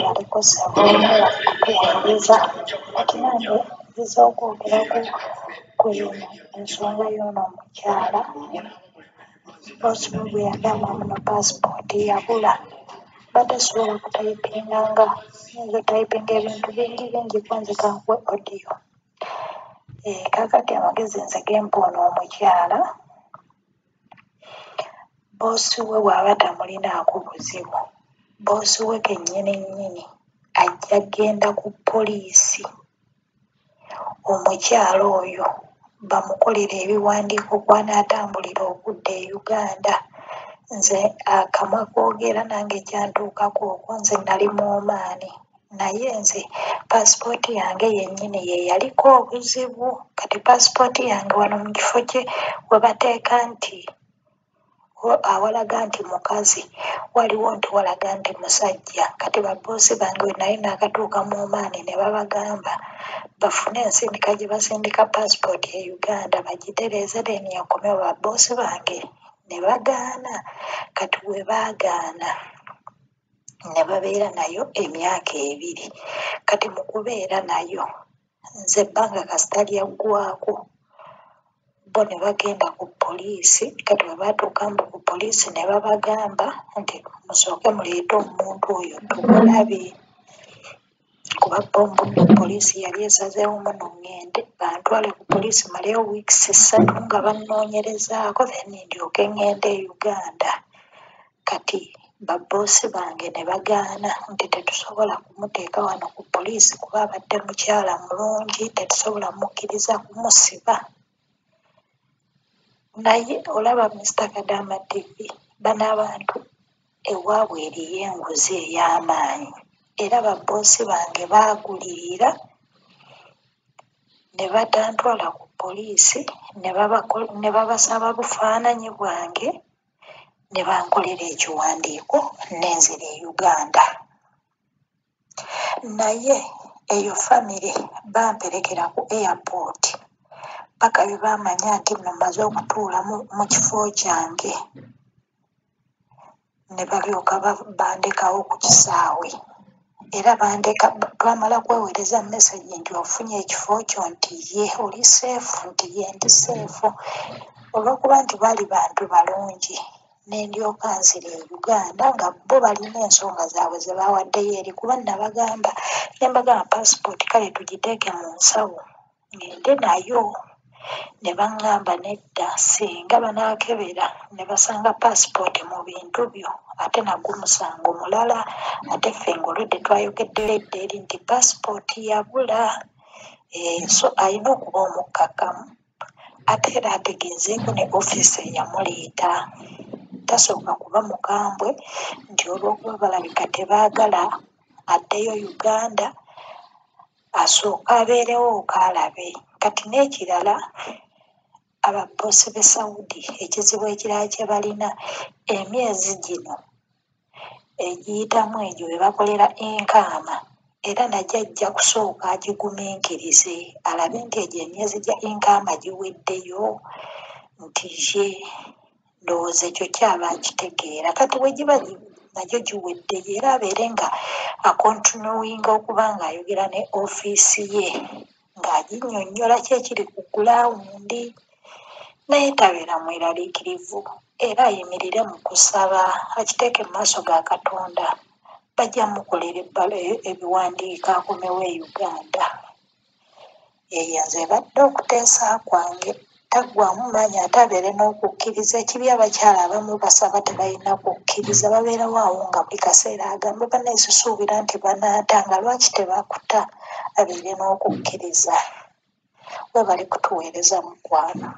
baliko saboola kuyaniriza ati nange nziza okwogera ku ensonga y'ono omukyala boosi we bwe yagamba muno paasipooti yabula batasobola kutayipinganga yinza otayipinga ebintu bingi kwanze kankuwe odiyo kakati amagezi nze gempa ono omukyala boosi we bw'aba tamulinaako buzibu boosi we kennyini ajja genda ku poliisi omukyala oyo bamukolera ebiwandiiko kw'anaatambulira okudda e Uganda nze akamwa koogera nange kyantuukako okwo nze nali mu Oman naye nze paasipooti yange yennyini ye yaliko obuzibu kati paasipooti yange wano mu kifo kye we bateeka nti awalaga nti mukazi waliwo nti walaga nti musajja kati baboosi bange we nali naakatuuka mu Oman ne babagamba bafune ensindika gye basindika paasipooti e Uganda bagitereeze deni yakomewo baboosi bange ne bagaana kati we baagaana ne babeera nayo emyaka 2 kati mu kubeera nayo nze ebbanga kasita lyaggwako bo ne bagenda ku poliisi kati we baatuuka mbu ku poliisi ne babagamba nti musooke muleete omuntu oyo tumulabe kuba bombudde poliisi yali esazeewo muno ŋŋende bantwale ku poliisi maleyo wiikisi 3 nga bannoonyerezaako then ndyoke ŋŋende e Uganda kati baboosi bange ne bagaana nti tetusobola kumuteeka wano ku poliisi kuba abadde mukyala mulungi tetusobola mukkiriza kumusiba naye olaba Mr. Kadaama TV bano abantu ewaabwe eriyo enguzi ey'amaanyi era baboosi bange baagulirira ne batantwala ku poliisi ne babasaba bufaananyi bwange ne bankolera ekiwandiiko n'enzira e Uganda naye eyo famire bamperekera ku airport paka bye baamanya nti nno mmaze okutuula mu kifo kyange ne balyoka bandekawo ku kisaawe era twamala kweweereza mesagi nti ofunye ekifo kyo nti ye oli seefu nti ye ndi seefu olw'okuba nti baali bantu balungi ne ndyoka nzira e Uganda nga bo balina ensonga zaabwe ze baawaddeyo eri kuba nabagamba ne mbagamba paasipooti kale tugiteeke mu nsawo ngende nayo ne baŋŋamba nedda singa banaakebera ne basanga paasipooti mu bintu byo ate nagwo musango mulala ate ffe ng'olwedde twayogeddera edda eri nti paasipooti yabula so alina okuba omukkakkamu ate era ategeezeeko ne ofiisi eyamuleeta tasooka kuba mukambwe nti olw'okuba balabika tebaagala addeyo Uganda asooka abeerewo okaalabe kati n'ekirala ababoosi b'e Saudi ekizibu ekirala kye balina emyezi gino egiyitamu egyo we bakolera enkaama era najja ajja kusooka agigumiikirize alabe nti egyo emyezi gya enkaama giweddeyo nti ye ndowooza ekyo kyaba akitegeera kati we giba nagyo giweddeyo era abeere nga akontinuwinga okuba ng'ayogera ne ofiisi ye ng'aginnyonnyola kyekiri ku gulawundi naye tabeera mweraliikirivu era ayimirire mu kusaba akiteeke mu maaso ga Katonda bajja mukolera ebiwandiiko akomewo e Uganda eyo nze ebadde okuteesa kwange taggwamu maanyi ate abeere n'okukkiriza ekibi abakyala abamu basaba tebalina kukkiriza babeerawo awo nga buli kaseera agamba baneesisuubira nti banaata nga lwaki tebakuta abeere n'okukkiriza we bali kutuweereza mukwano